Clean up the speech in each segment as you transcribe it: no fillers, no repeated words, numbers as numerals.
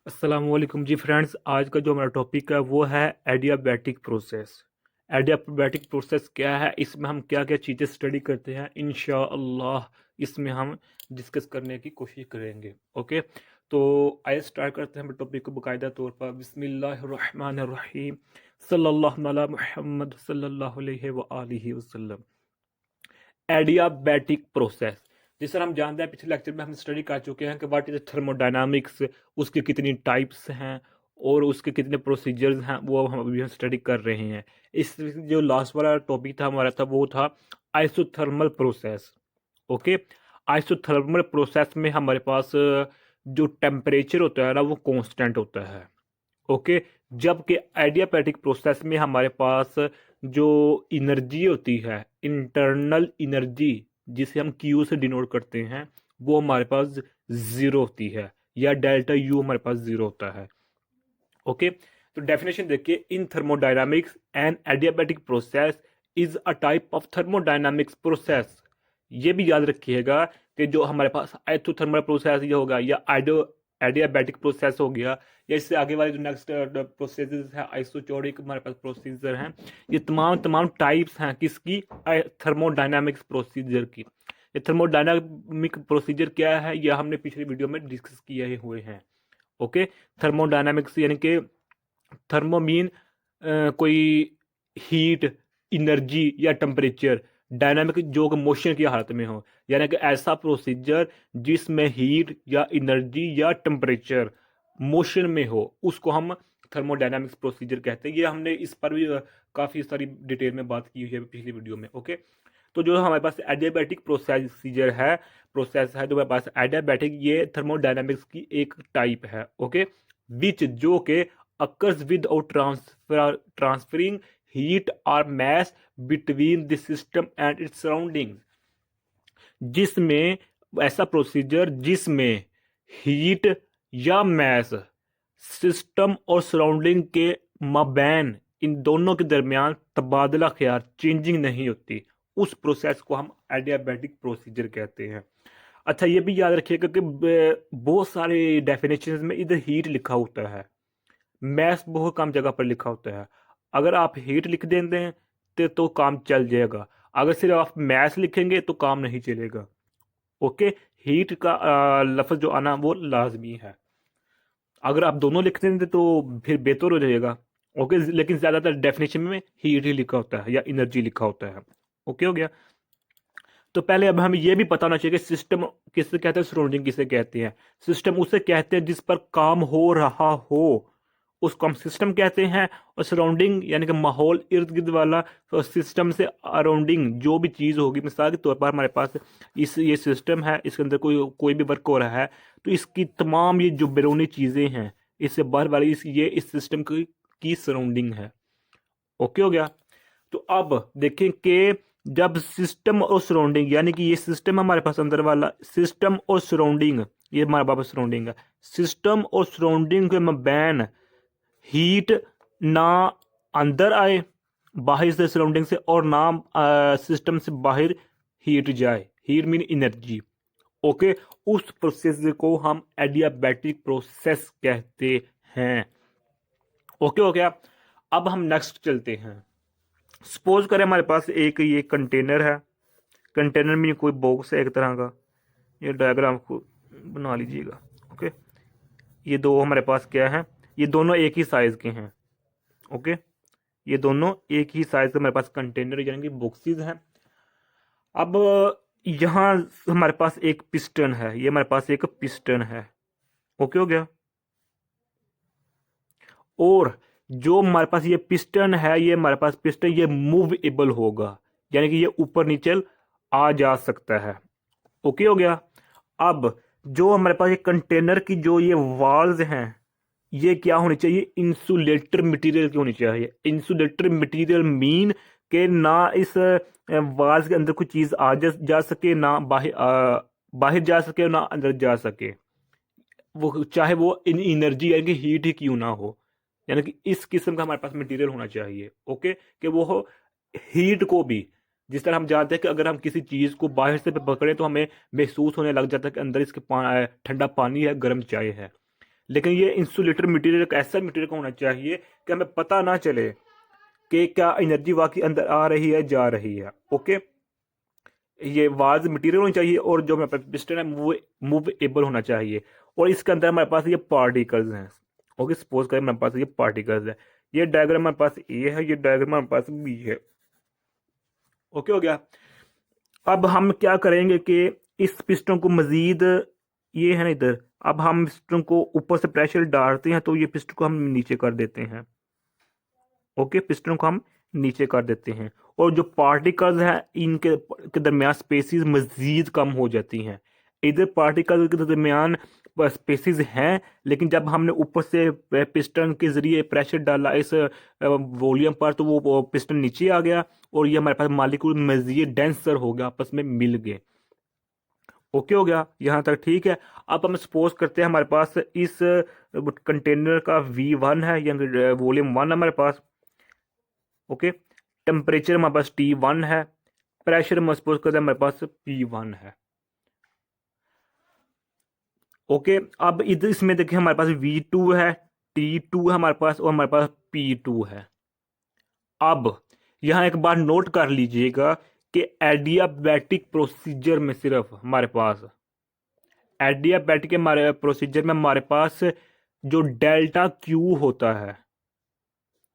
अस्सलाम वालेकुम जी फ्रेंड्स। आज का जो हमारा टॉपिक है वो है एडियाबैटिक प्रोसेस। एडियाबैटिक प्रोसेस क्या है, इसमें हम क्या क्या चीज़ें स्टडी करते हैं, इंशाअल्लाह इसमें हम डिस्कस करने की कोशिश करेंगे। ओके, तो आइए स्टार्ट करते हैं टॉपिक को बाकायदा तौर पर। बिस्मिल्लाहिर्रहमानिर्रहीम, सल्लल्लाहु अला मुहम्मद सल्लल्लाहु अलैहि व आलिहि वसल्लम। एडियाबैटिक प्रोसेस, जिस तरह हम जानते हैं पिछले लेक्चर में हम स्टडी कर चुके हैं कि व्हाट इज थर्मोडायनामिक्स, उसके कितनी टाइप्स हैं और उसके कितने प्रोसीजर्स हैं, वो हम अभी स्टडी कर रहे हैं। इस जो लास्ट वाला टॉपिक था हमारा था वो था isothermal process. Okay, isothermal process में हमारे पास जो टेम्परेचर होता है ना वो कांस्टेंट होता है। ओके, जबकि एडियाबैटिक प्रोसेस में हमारे पास जो एनर्जी होती है, इंटरनल एनर्जी, जिसे हम क्यू से डिनोट करते हैं, वो हमारे पास ज़ीरो होती है, या डेल्टा यू हमारे पास ज़ीरो होता है। ओके, तो डेफिनेशन देखिए, in thermodynamics and adiabatic process is a type of thermodynamics process. ये भी याद रखिएगा कि जो हमारे पास आइसोथर्मल प्रोसेस ये होगा, या एडियाबैटिक प्रोसेस हो गया, या इससे आगे वाले जो नेक्स्ट प्रोसेसेस है आइसोचोरिक हमारे पास प्रोसीजर हैं, ये तमाम तमाम टाइप्स हैं किसकी, थर्मोडायनामिक्स प्रोसीजर की। ये थर्मोडायनामिक प्रोसीजर क्या है, यह हमने पिछली वीडियो में डिस्कस किए हुए हैं। ओके, थर्मोडायनामिक्स यानी कि थर्मो मीन कोई हीट, एनर्जी या टेम्परेचर, डायनामिक जो कि मोशन की हालत में हो, यानी कि ऐसा प्रोसीजर जिसमें हीट या एनर्जी या टेम्परेचर मोशन में हो, उसको हम थर्मोडायनामिक्स प्रोसीजर कहते हैं। ये हमने इस पर भी काफ़ी सारी डिटेल में बात की है पिछली वीडियो में। ओके, तो जो हमारे पास एडियाबैटिक प्रोसेस है जो हमारे पास एडियाबैटिक, ये थर्मोडायनामिक्स की एक टाइप है। ओके, विच जो के अकर्स विदाउट ट्रांसफरिंग हीट और mass between the system and its surrounding, जिसमें ऐसा प्रोसीजर जिसमें हीट या मैस सिस्टम और सराउंडिंग के मबैन, इन दोनों के दरमियान तबादला ख्याल, चेंजिंग नहीं होती, उस प्रोसेस को हम एडियाबैटिक प्रोसीजर कहते हैं। अच्छा, ये भी याद रखिएगा कि बहुत सारे डेफिनेशंस में इधर हीट लिखा होता है, मैथ्स बहुत कम जगह पर लिखा होता है। अगर आप हीट लिख देते हैं तो काम चल जाएगा, अगर सिर्फ आप मैथ्स लिखेंगे तो काम नहीं चलेगा। ओके, हीट का लफ्ज़ जो आना वो लाजमी है। अगर आप दोनों लिख देंगे तो फिर बेहतर हो जाएगा। ओके, लेकिन ज़्यादातर डेफिनेशन में हीट ही लिखा होता है या एनर्जी लिखा होता है। ओके हो गया। तो पहले अब हमें यह भी पता होना चाहिए कि सिस्टम किसे कहते हैं, सराउंडिंग किसे कहते हैं। सिस्टम उसे कहते हैं जिस पर काम हो रहा हो, उसको हम सिस्टम कहते हैं। और सराउंडिंग यानी कि माहौल, इर्द गिर्द वाला, तो सिस्टम से अराउंडिंग जो भी चीज़ होगी, मिसाल के तौर पर हमारे पास ये सिस्टम है, इसके अंदर कोई कोई भी वर्क हो रहा है, तो इसकी तमाम ये जो बैरूनी चीज़ें हैं, इससे बाहर वाली ये इस सिस्टम की सराउंडिंग है। ओके हो गया। तो अब देखें कि जब सिस्टम और सराउंडिंग, यानी कि ये सिस्टम हमारे पास अंदर वाला, सिस्टम और सराउंडिंग, ये हमारे पास सराउंडिंग है, सिस्टम और सराउंडिंग के मबैन हीट ना अंदर आए बाहर से, सराउंडिंग से, और ना सिस्टम से बाहर हीट जाए, हीट मीन एनर्जी। ओके, उस प्रोसेस को हम एडियाबैटिक प्रोसेस कहते हैं। ओके हो गया। अब हम नेक्स्ट चलते हैं। सपोज करें हमारे पास एक ये कंटेनर है, कंटेनर में कोई बॉक्स है एक तरह का, ये डायग्राम को बना लीजिएगा। ओके, ये दो हमारे पास क्या है, ये दोनों एक ही साइज के हैं। ओके, ये दोनों एक ही साइज के हमारे पास कंटेनर यानी कि बॉक्सेस हैं। अब यहाँ हमारे पास एक पिस्टन है, ये हमारे पास एक पिस्टन है। ओके हो गया। और जो हमारे पास ये पिस्टन है, ये हमारे पास पिस्टन ये मूवेबल होगा, यानी कि ये ऊपर नीचे आ जा सकता है। ओके हो गया। अब जो हमारे पास ये कंटेनर की जो ये वॉल्स हैं, ये क्या होनी चाहिए, इंसुलेटर मटेरियल की होनी चाहिए। इंसुलेटर मटेरियल मीन के ना इस वाल्स के अंदर कोई चीज़ जा सके, ना बाहर जा सके, ना अंदर जा सके, वो चाहे वो इन एनर्जी यानी कि हीट ही क्यों ना हो, यानी कि इस किस्म का हमारे पास मटेरियल होना चाहिए। ओके, कि वो हो हीट को भी, जिस तरह हम जानते हैं कि अगर हम किसी चीज़ को बाहर से पकड़ें तो हमें महसूस होने लग जाता है कि अंदर इसके ठंडा पानी है, गर्म चाय है। लेकिन ये इंसुलेटर मटेरियल एक ऐसा मटेरियल का होना चाहिए कि हमें पता ना चले कि क्या एनर्जी वाकई अंदर आ रही है जा रही है। ओके, ये वाज मटेरियल होनी चाहिए और जो हमारे पास पिस्टन है वो मूवेबल होना चाहिए, और इसके अंदर हमारे पास ये पार्टिकल्स हैं। ओके, सपोज करें हमारे पास ये पार्टिकल्स है, ये डायग्राम हमारे पास ए है, ये डायग्राम हमारे पास बी है। ओके हो गया। अब हम क्या करेंगे कि इस पिस्टन को मजीद, ये है ना इधर, अब हम पिस्टन को ऊपर से प्रेशर डालते हैं तो ये पिस्टन को हम नीचे कर देते हैं। ओके, पिस्टन को हम नीचे कर देते हैं, और जो पार्टिकल्स हैं इनके के दरमियान स्पेसिस मजीद कम हो जाती हैं। इधर पार्टिकल के दरमियान स्पेसिस हैं, लेकिन जब हमने ऊपर से पिस्टन के जरिए प्रेशर डाला इस वॉल्यूम पर तो वो पिस्टन नीचे आ गया, और ये हमारे पास मालिक्यूल मजीद डेंसर हो गया, आपस में मिल गए। ओके हो गया, यहाँ तक ठीक है। अब हम सपोज करते हैं हमारे पास इस कंटेनर का V1 है, या वॉल्यूम 1 हमारे पास। ओके, टेम्परेचर हमारे पास T1 है, प्रेशर हम सपोज करते हैं हमारे पास P1 है। ओके, अब इधर इसमें देखिए हमारे पास V2 है, T2 है हमारे पास, और हमारे पास P2 है। अब यहाँ एक बार नोट कर लीजिएगा कि एडियाबैटिक प्रोसीजर में सिर्फ हमारे पास, एडियाबैटिक हमारे प्रोसीजर में हमारे पास जो डेल्टा क्यू होता है,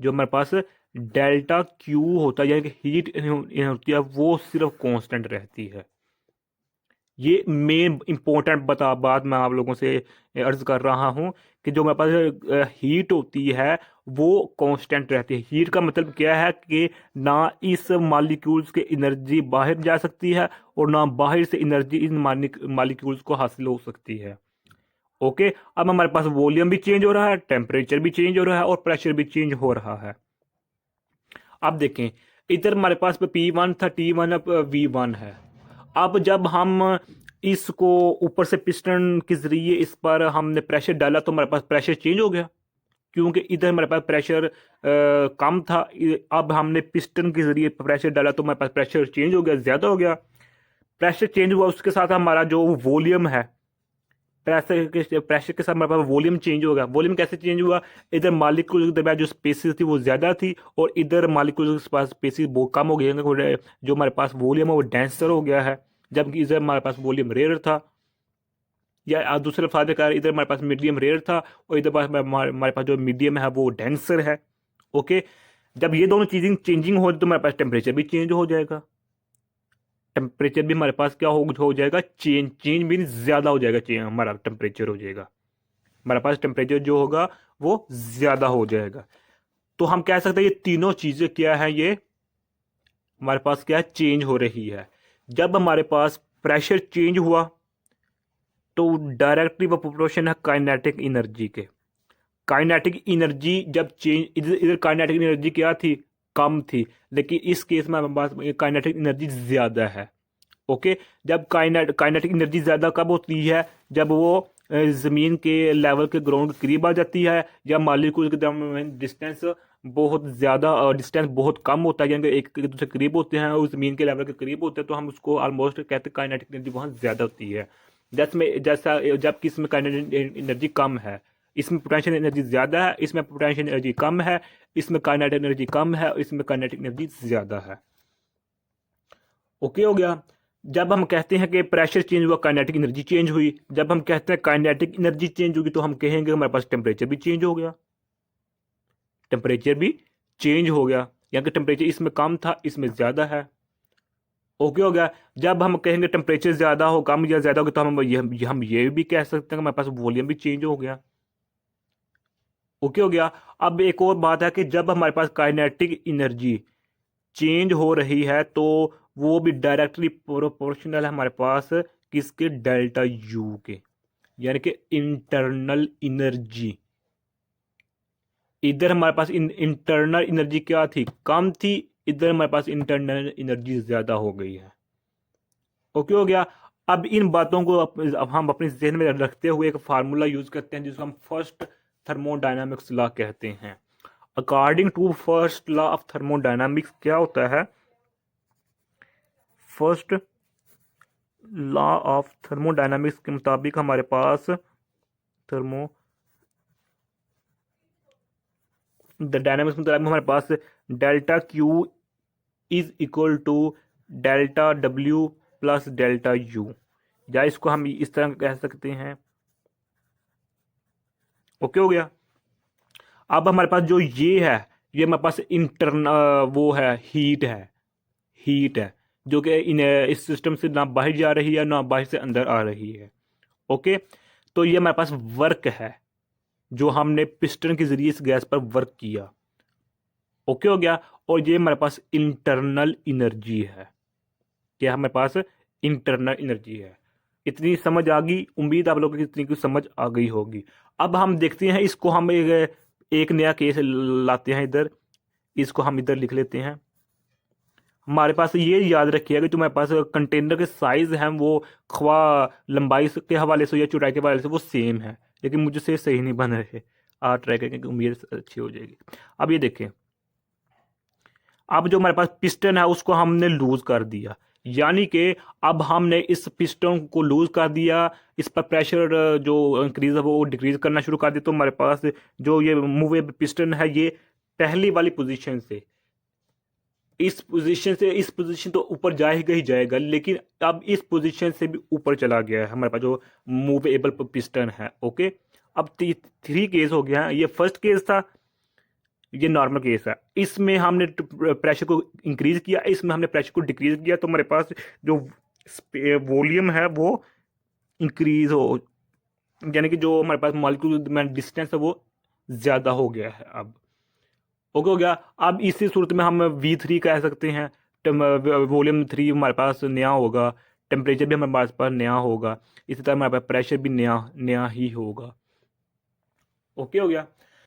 जो हमारे पास डेल्टा क्यू होता है, यानी कि हीट होती है, वो सिर्फ कांस्टेंट रहती है। ये मेन इंपॉर्टेंट बात मैं आप लोगों से अर्ज कर रहा हूं कि जो हमारे पास हीट होती है वो कांस्टेंट रहती है। हीट का मतलब क्या है कि ना इस मालिक्यूल्स के एनर्जी बाहर जा सकती है, और ना बाहर से एनर्जी इन मालिक्यूल्स को हासिल हो सकती है। ओके, अब हमारे पास वॉल्यूम भी चेंज हो रहा है, टेम्परेचर भी चेंज हो रहा है, और प्रेशर भी चेंज हो रहा है। अब देखें, इधर हमारे पास P1 था, T1 अब V1 है। अब जब हम इसको ऊपर से पिस्टन के जरिए इस पर हमने प्रेशर डाला तो हमारे पास प्रेशर चेंज हो गया, क्योंकि इधर हमारे पास प्रेशर कम था। अब हमने पिस्टन के जरिए प्रेशर डाला तो हमारे पास प्रेशर चेंज हो गया, ज़्यादा हो गया। प्रेशर चेंज हुआ, उसके साथ हमारा जो वॉल्यूम है, प्रेशर के साथ हमारे पास वॉल्यूम चेंज हो गया। वॉल्यूम कैसे चेंज हुआ? इधर मालिक्यूल के दरमियान जो स्पेसिस थी वो ज़्यादा थी, और इधर मालिक्यूल के पास स्पेसिस बहुत कम हो गई, जो हमारे पास वॉल्यूम है वो डेंसर हो गया है, जबकि इधर हमारे पास वॉल्यूम रेयर था। या दूसरे फायदे का, इधर हमारे पास मीडियम रेयर था, और इधर पास हमारे पास जो मीडियम है वो डेंसर है। ओके, जब ये दोनों चीजें चेंजिंग हो तो हमारे पास टेम्परेचर भी चेंज हो जाएगा। टेम्परेचर भी हमारे पास क्या हो जाएगा, चेंज चेंज भी ज्यादा हो जाएगा, हमारा टेम्परेचर हो जाएगा, हमारे पास टेम्परेचर जो होगा वो ज्यादा हो जाएगा। तो हम कह सकते हैं ये तीनों चीजें क्या है, ये हमारे पास क्या है, चेंज हो रही है। जब हमारे पास प्रेशर चेंज हुआ तो डायरेक्टली वो प्रोपोर्शन है काइनेटिक एनर्जी के। काइनेटिक एनर्जी जब चेंज, इधर इधर काइनेटिक एनर्जी क्या थी, कम थी, लेकिन इस केस में हमारे पास काइनेटिक एनर्जी ज्यादा है। ओके, जब काइनेटिक एनर्जी ज्यादा कब होती है, जब वो जमीन के लेवल के ग्राउंड के करीब आ जाती है, या मालिक्यूल के दरमियान डिस्टेंस बहुत ज्यादा, डिस्टेंस बहुत कम होता है, यानी कि एक दूसरे करीब होते हैं और जमीन के लेवल के करीब होते हैं, तो हम उसको ऑलमोस्ट कहते हैं काइनेटिक एनर्जी वहाँ ज्यादा होती है। जैसा जबकि इसमें काइनेटिक एनर्जी कम है, इसमें पोटेंशियल एनर्जी ज्यादा है, इसमें पोटेंशियल एनर्जी कम है, इसमें काइनेटिक एनर्जी कम है, इसमें काइनेटिक एनर्जी ज्यादा है। ओके हो गया। जब हम कहते हैं कि प्रेशर चेंज हुआ, काइनेटिक एनर्जी चेंज हुई। जब हम कहते हैं काइनेटिक एनर्जी चेंज होगी तो हम कहेंगे हमारे पास टेम्परेचर भी चेंज हो गया, टेम्परेचर भी चेंज हो गया, यानी कि टेम्परेचर इसमें कम था, इसमें ज्यादा है। ओके हो गया। जब हम कहेंगे टेम्परेचर ज्यादा हो, कम या ज्यादा हो गया, तो हम ये भी कह सकते हैं कि हमारे पास वॉल्यूम भी चेंज हो गया। ओके हो गया। अब एक और बात है कि जब हमारे पास काइनेटिक एनर्जी चेंज हो रही है तो वो भी डायरेक्टली प्रोपोर्शनल है हमारे पास किसके, डेल्टा यू के, यानी कि इंटरनल एनर्जी। इधर हमारे पास इंटरनल एनर्जी क्या थी, कम थी, इधर हमारे पास इंटरनल एनर्जी ज्यादा हो गई है। ओके हो गया। अब इन बातों को अब हम अपने जहन में रखते हुए एक फार्मूला यूज करते हैं जिसको हम फर्स्ट थर्मोडायनामिक्स लॉ कहते हैं। According to first law of thermodynamics क्या होता है, फर्स्ट लॉ ऑफ थर्मोडायनामिक्स के मुताबिक हमारे पास द डायनामिक्स मतलब हमारे पास delta Q is equal to delta W plus delta U, या इसको हम इस तरह कह सकते हैं। ओके हो गया। अब हमारे पास जो ये हमारे पास इंटरनल वो है, हीट है जो कि इस सिस्टम से ना बाहर जा रही है ना बाहर से अंदर आ रही है। ओके, तो ये हमारे पास वर्क है जो हमने पिस्टन के जरिए इस गैस पर वर्क किया। ओके हो गया। और ये हमारे पास इंटरनल एनर्जी है, क्या हमारे पास इंटरनल एनर्जी है। इतनी समझ आ गई, उम्मीद आप लोगों की इतनी कुछ समझ आ गई होगी। अब हम देखते हैं इसको, हम एक नया केस लाते हैं इधर, इसको हम इधर लिख लेते हैं। हमारे पास ये याद रखिएगा कि तुम्हारे पास कंटेनर के साइज हैं वो ख्वा लंबाई के हवाले से या चौड़ाई के हवाले से वो सेम है, लेकिन मुझसे सही नहीं बन रहे। आप ट्राई करेंगे, उम्मीद अच्छी हो जाएगी। अब ये देखें, अब जो हमारे पास पिस्टन है उसको हमने लूज कर दिया, यानी कि अब हमने इस पिस्टन को लूज कर दिया, इस पर प्रेशर जो इंक्रीज है वो डिक्रीज करना शुरू कर दिया। तो हमारे पास जो ये मूवेबल पिस्टन है ये पहली वाली पोजीशन से इस पोजीशन तो ऊपर जाएगा ही जाएगा, लेकिन अब इस पोजीशन से भी ऊपर चला गया है हमारे पास जो मूवेबल पिस्टन है। ओके, अब 3 केस हो गया है। ये फर्स्ट केस था, ये नॉर्मल केस है, इसमें हमने प्रेशर को इंक्रीज किया, इसमें हमने प्रेशर को डिक्रीज किया, तो हमारे पास जो वॉल्यूम है वो इंक्रीज हो, यानी कि जो हमारे पास मॉलिक्यूल में डिस्टेंस है वो ज़्यादा हो गया है। अब ओके हो गया। अब इसी सूरत में हम V3 कह सकते हैं, वॉल्यूम 3 हमारे पास नया होगा, टेम्परेचर भी हमारे पास नया होगा, इसी तरह हमारे पास प्रेशर भी नया नया ही होगा। ओके हो गया।